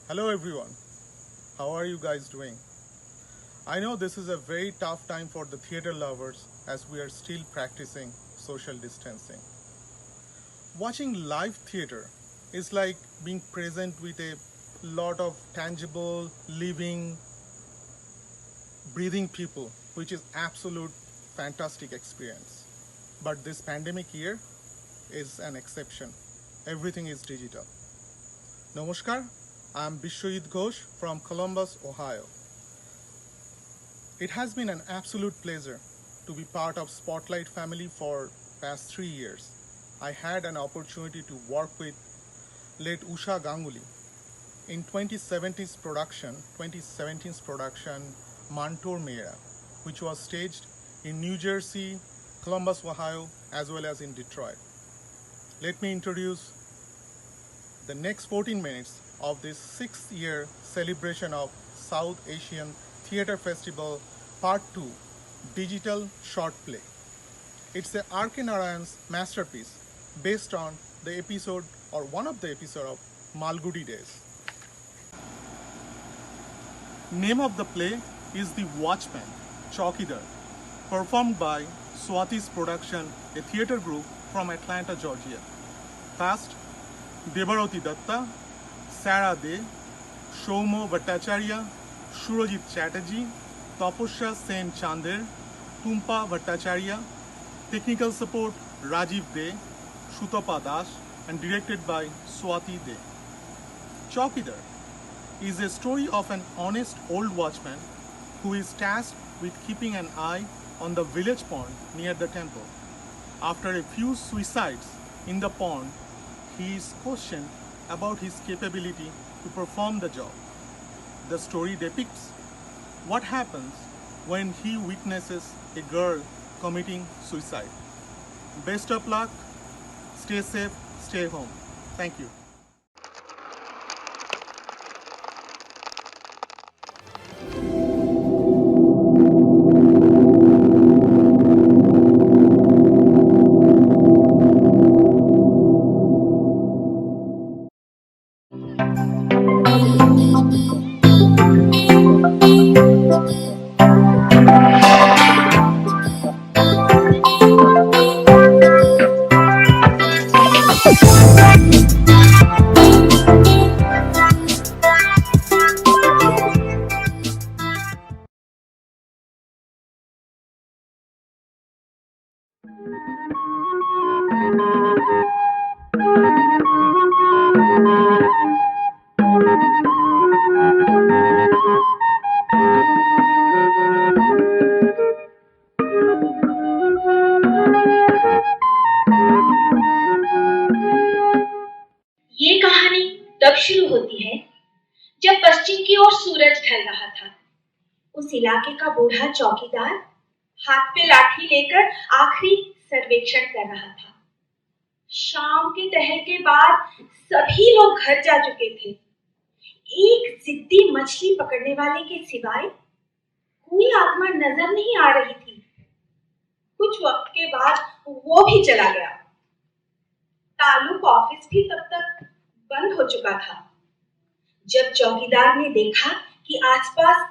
Hello everyone, how are you guys doing? I know this is a very tough time for the theater lovers as we are still practicing social distancing. Watching live theater is like being present with a lot of tangible, living, breathing people, which is absolute fantastic experience. But this pandemic year is an exception. Everything is digital. Namaskar, I am Bishwajit Ghosh from Columbus, Ohio. It has been an absolute pleasure to be part of Spotlight family for past 3 years. I had an opportunity to work with late Usha Ganguly in 2017's production Mantor Mera, which was staged in New Jersey, Columbus, Ohio, as well as in Detroit. Let me introduce the next 14 minutes of this 6th year celebration of South Asian Theatre Festival Part 2 Digital Short Play. It's a R.K. Narayan's masterpiece based on the episode or one of the episode of Malgudi Days. Name of the play is The Watchman, Chaukidar, performed by Swati's Production, a theatre group from Atlanta, Georgia. Cast: Debaroti Datta, Sarah De, Shaumo Bhattacharya, Surojit Chatterjee, Taposya Sen Chander, Tumpa Bhattacharya. Technical support: Rajiv De, Shutapa Das, and directed by Swati De. Chaukidar is a story of an honest old watchman who is tasked with keeping an eye on the village pond near the temple. After a few suicides in the pond, he is questioned about his capability to perform the job. The story depicts what happens when he witnesses a girl committing suicide. Best of luck, stay safe, stay home. Thank you. ये कहानी तब शुरू होती है जब पश्चिम की ओर सूरज ढल रहा था। उस इलाके का बूढ़ा चौकीदार हाथ पे लाठी लेकर आखिरी सर्वेक्षण कर रहा था। शाम के टहल के बाद सभी लोग घर जा चुके थे। एक जिद्दी मछली पकड़ने वाले के सिवाय कोई आत्मा नजर नहीं आ रही थी। कुछ वक्त के बाद वो भी चला गया। तालुक ऑफिस भी तब तक बंद हो चुका था। जब चौकीदार ने देखा कि आसपास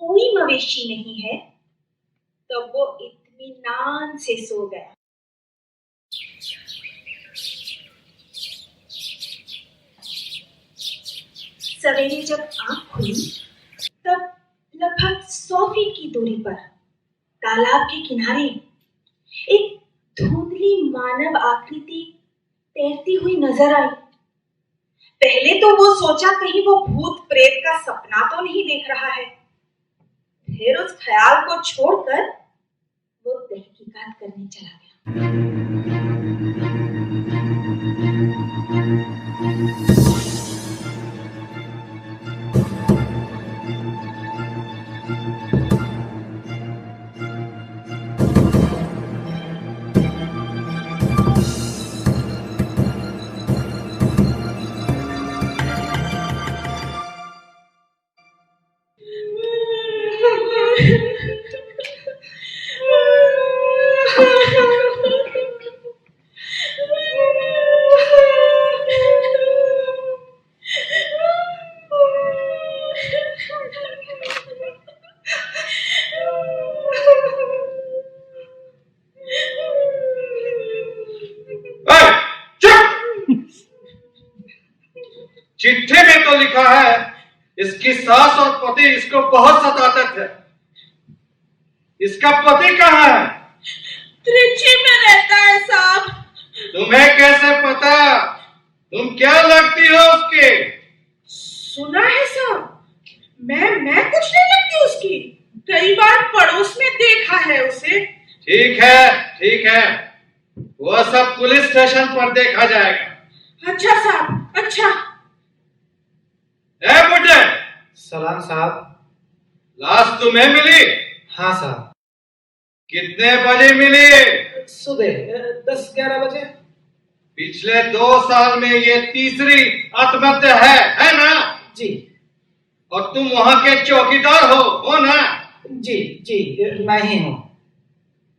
कोई मवेशी नहीं है, तब वो इत्मीनान से सो गया। सवेरे जब आंख खुली, तब लगभग 100 फीट की दूरी पर तालाब के किनारे एक धुंधली मानव आकृति तैरती हुई नजर आई। पहले तो वो सोचा कहीं वो भूत प्रेत का सपना तो नहीं देख रहा है। फिर उस ख्याल को छोड़कर वो तहकीकात करने चला गया। चिट्ठी में तो लिखा है इसकी सास और पति इसको बहुत सताते थे। इसका पति कहाँ है? त्रिची में रहता है साहब। तुम्हें कैसे पता? तुम क्या लगती हो उसके? सुना है साहब, मैं कुछ नहीं लगती उसकी। कई बार पड़ोस में देखा है उसे। ठीक है, वो सब पुलिस स्टेशन पर देखा जाएगा। अच्छा साहब, अच्छा। ए बुड्ढे, सलाम साहब। लाश तुम्हें मिली? हाँ साहब। कितने बजे मिली? सुबह 10-11 बजे। पिछले 2 साल में ये तीसरी आत्महत्या है ना? जी। और तुम वहां के चौकीदार हो ना? जी मैं ही हूँ।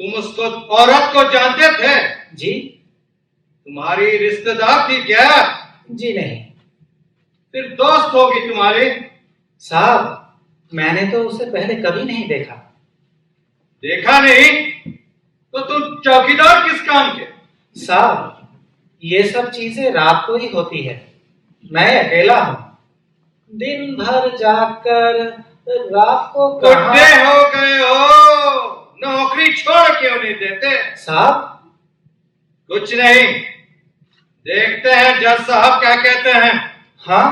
तुम उसको औरत को जानते थे? जी। तुम्हारी रिश्तेदार थी क्या? जी नहीं। फिर दोस्त होगी तुम्हारी? साहब, मैंने तो उसे पहले कभी नहीं देखा। देखा नहीं? तो तुम चौकीदार किस काम के? साहब, ये सब चीजें रात को ही होती है। मैं अकेला हूँ। दिन भर जागकर रात को बुढ़े हो गए हो, नौकरी छोड़ क्यों नहीं देते? साहब, कुछ नहीं, देखते हैं जज साहब क्या कहते हैं। हाँ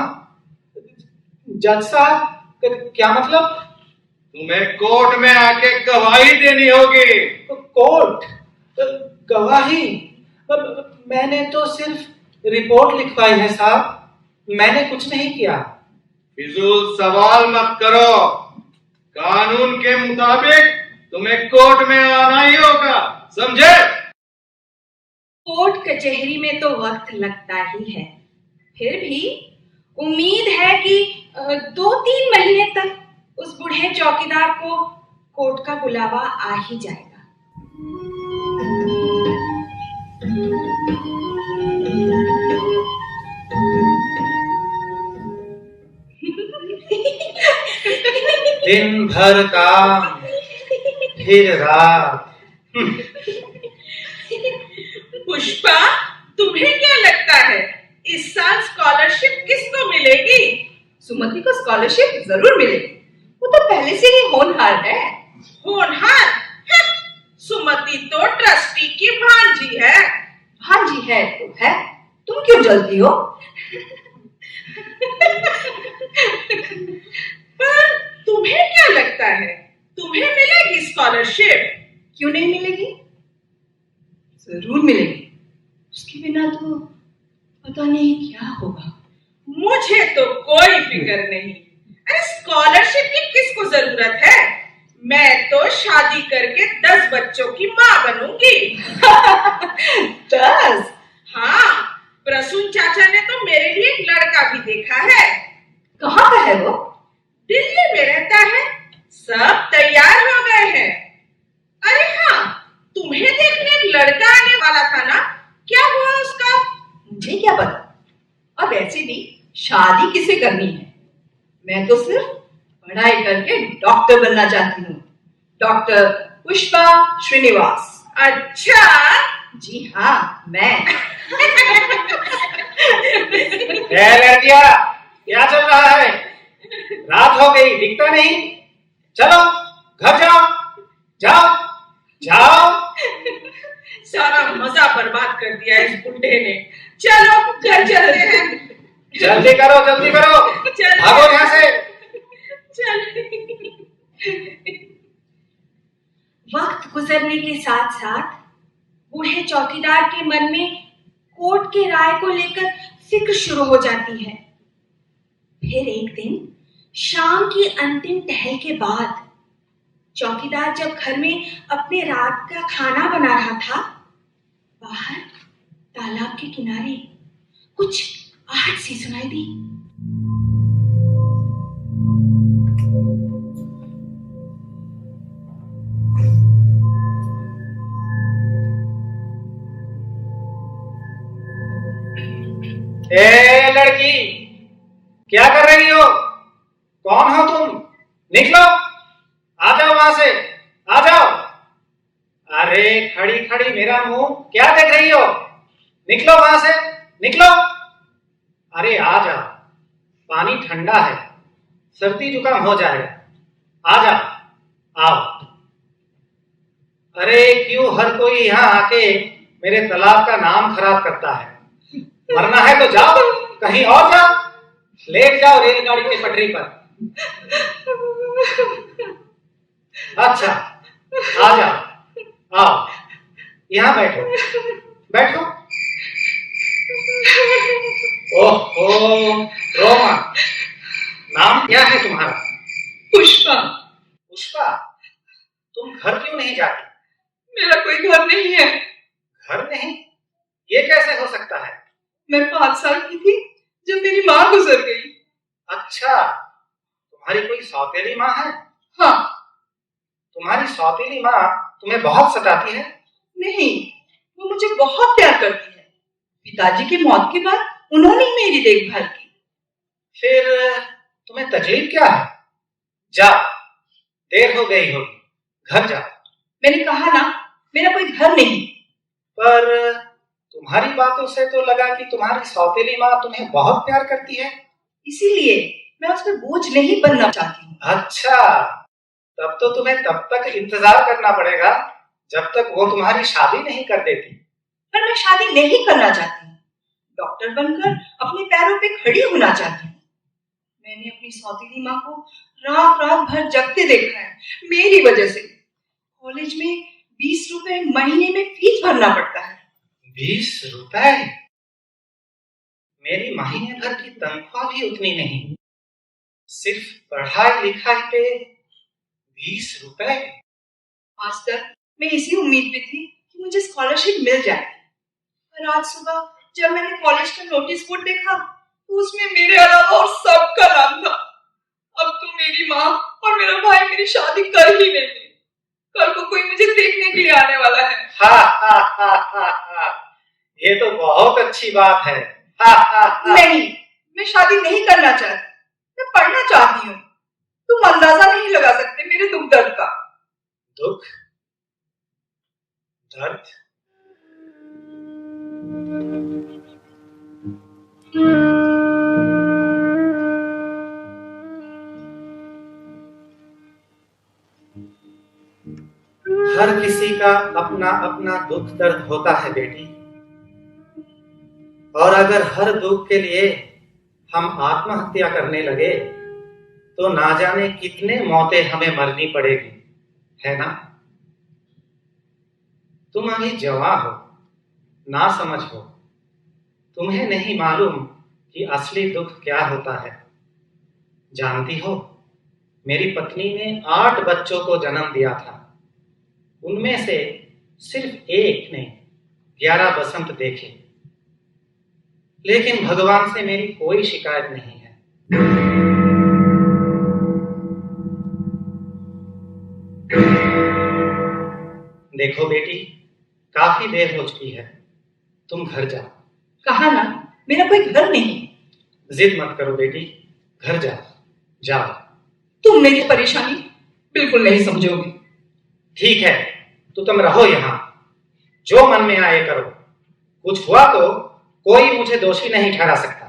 जज साहब, क्या मतलब? तुम्हें कोर्ट में आके गवाही देनी होगी। कोर्ट? गवाही? मैंने तो सिर्फ रिपोर्ट लिखवाई है साहब, मैंने कुछ नहीं किया। फिजूल सवाल मत करो। कानून के मुताबिक तुम्हें कोर्ट में आना ही होगा, समझे? कोर्ट कचहरी में तो वक्त लगता ही है, फिर भी उम्मीद है कि 2-3 महीने तक उस बूढ़े चौकीदार को कोर्ट का बुलावा आ ही जाएगा। दिन भर काम, फिर रात। पुष्पा, तुम्हें क्या लगता है इस साल स्कॉलरशिप किसको मिलेगी? सुमति को स्कॉलरशिप जरूर मिलेगी, वो तो पहले से ही होनहार है। होनहार? सुमति तो ट्रस्टी की भांजी है। भांजी है तो है, तुम क्यों जलती हो? पर तुम्हें क्या लगता है, तुम्हें मिलेगी स्कॉलरशिप? क्यों नहीं मिलेगी? जरूर मिलेगी। उसके बिना तो पता नहीं क्या होगा। मुझे तो कोई फिक्र नहीं। अरे स्कॉलरशिप की किसको जरूरत है? मैं तो शादी करके 10 बच्चों की माँ बनूंगी। 10? हाँ, प्रसून चाचा ने तो मेरे लिए एक लड़का भी देखा है। कहाँ का है वो? दिल्ली में रहता है, सब तैयार हो गए हैं। अरे हाँ, तुम्हें देखने एक लड़का आने वाला था ना, क्या हुआ उसका? मुझे क्या पता, अब ऐसे भी शादी किसे करनी है? मैं तो सिर्फ पढ़ाई करके डॉक्टर बनना चाहती हूँ, डॉक्टर पुष्पा श्रीनिवास। अच्छा? जी हाँ, मैं। लड़किया, क्या चल रहा है? रात हो गई, दिखता नहीं। चलो घर जाओ। सारा मजा बर्बाद कर दिया इस बुढ़े ने। चलो घर चलते हैं। जल्दी करो। भागो यहाँ से। वक्त गुजरने के साथ साथ बूढ़े चौकीदार के मन में कोर्ट के राय को लेकर फिक्र शुरू हो जाती है। फिर एक दिन शाम की अंतिम टहल के बाद चौकीदार जब घर में अपने रात का खाना बना रहा था, बाहर तालाब के किनारे कुछ आहट सी सुनाई दी। ए लड़की, क्या कर रही हो? कौन हो तुम? निकलो, आ जाओ वहां से, आ जाओ। अरे खड़ी खड़ी मेरा मुंह क्या देख रही हो? निकलो वहां से, निकलो। अरे आ जाओ। पानी ठंडा है, सर्दी जुकाम हो जाएगा। आ जा, आओ। अरे क्यों हर कोई यहाँ आके मेरे तालाब का नाम खराब करता है? मरना है तो जाओ, कहीं और जाओ, लेट जाओ रेलगाड़ी की पटरी पर। अच्छा, आ जाओ, आओ, यहाँ बैठो, बैठो। ओहो, रोमा, नाम क्या है तुम्हारा? पुष्पा। पुष्पा, तुम घर क्यों नहीं जाती? मेरा कोई घर नहीं है। घर नहीं? ये कैसे हो सकता है? मैं 5 साल की थी जब मेरी माँ गुजर गई। अच्छा, तुम्हारी कोई सौतेली माँ है? हाँ। तुम्हारी सौतेली माँ तुम्हें बहुत सताती है? नहीं, वो मुझे बहुत प्यार करती है। पिताजी की मौत के बाद उन्होंने ही मेरी देखभाल की। फिर तुम्हें तकलीफ क्या है? जाओ, देर हो गई होगी, घर जाओ। मैंने कहा ना, मेरा कोई घर नहीं। पर तुम्हारी बातों से तो लगा कि तुम्हारी सौतेली माँ तुम्हें बहुत प्यार करती है। इसीलिए मैं उस पर बोझ नहीं बनना चाहती हूँ। अच्छा, तब तो तुम्हें तब तक इंतजार करना पड़ेगा जब तक वो तुम्हारी शादी नहीं कर देती। पर मैं शादी नहीं करना चाहती हूँ। डॉक्टर बनकर अपने पैरों पे खड़ी होना चाहती हूँ। मैंने अपनी सौतेली माँ को रात रात भर जगते देखा है, मेरी वजह से। कॉलेज में 20 रुपए महीने में फीस भरना पड़ता है। 20 रुपए? मेरी महीने भर की तनख्वाह भी उतनी नहीं, सिर्फ पढ़ाई लिखाई पे 20 रुपए। आज तक मैं इसी उम्मीद पे थी कि मुझे स्कॉलरशिप मिल जाए। पर आज सुबह जब मैंने कॉलेज का नोटिस बोर्ड देखा तो उसमें मेरे अलावा और सबका नाम था। अब तो मेरी माँ और मेरा भाई मेरी शादी कर ही नहीं थे। कल को कोई मुझे देखने के लिए आने वाला है। हा हा हा हा हा, ये तो बहुत अच्छी बात है। हा हा हा। नहीं, मैं शादी नहीं करना चाहती, मैं पढ़ना चाहती हूँ। तुम अंदाजा नहीं लगा सकते मेरे दुख दर्द का। दुख दर्द? हर किसी का अपना अपना दुख दर्द होता है बेटी, और अगर हर दुख के लिए हम आत्महत्या करने लगे तो ना जाने कितने मौतें हमें मरनी पड़ेगी, है ना? तुम अभी जवान हो, ना समझ हो, तुम्हें नहीं मालूम कि असली दुख क्या होता है। जानती हो, मेरी पत्नी ने 8 बच्चों को जन्म दिया था। उनमें से सिर्फ एक ने 11 बसंत देखे, लेकिन भगवान से मेरी कोई शिकायत नहीं है। देखो बेटी, काफी देर हो चुकी है, तुम घर जाओ। कहा ना, मेरा कोई घर नहीं। जिद मत करो बेटी, घर जाओ, जाओ। तुम मेरी परेशानी बिल्कुल नहीं समझोगे। ठीक है, तो तुम रहो यहाँ, जो मन में आए करो। कुछ हुआ तो कोई मुझे दोषी नहीं ठहरा सकता।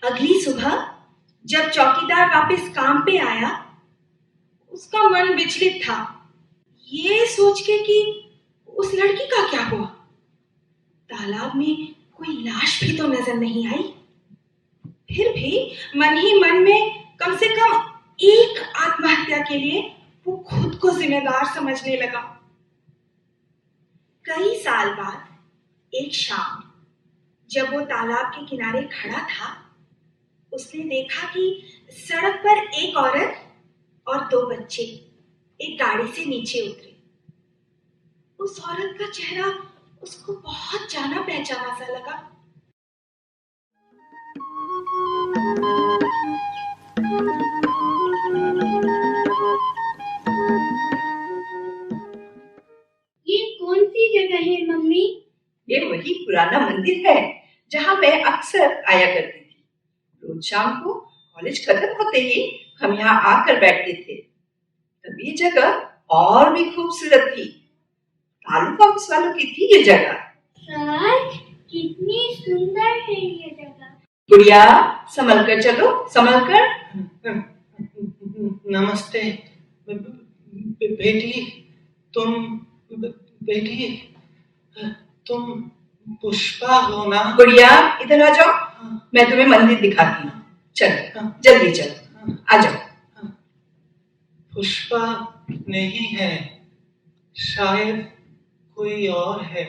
अगली सुबह जब चौकीदार वापस काम पे आया, उसका मन विचलित था, ये सोच के कि उस लड़की का क्या हुआ। तालाब में कोई लाश भी तो नजर नहीं आई। फिर भी मन ही मन में कम से कम एक आत्महत्या के लिए वो खुद को जिम्मेदार समझने लगा। कई साल बाद एक शाम जब वो तालाब के किनारे खड़ा था, उसने देखा कि सड़क पर एक औरत और 2 बच्चे एक गाड़ी से नीचे उतरे। उस औरत का चेहरा उसको बहुत जाना पहचाना सा लगा। ये कौन सी जगह है मम्मी? ये वही पुराना मंदिर है जहाँ मैं अक्सर आया करती थी। रोज शाम को कॉलेज खत्म होते ही हम यहाँ आकर बैठते थे तब ये जगह और भी खूबसूरत थी। तालुक ऑफिस वालों की थी ये जगह। सच कितनी सुंदर है ये जगह। गुड़िया संभल कर चलो, संभल कर। नमस्ते बेटी, बेटी तुम पुष्पा हो ना? गुड़िया इधर आ जाओ, मैं तुम्हें मंदिर दिखाती हूँ। चलो जल्दी चलो, आ जाओ। पुष्पा नहीं है, शायद कोई और है।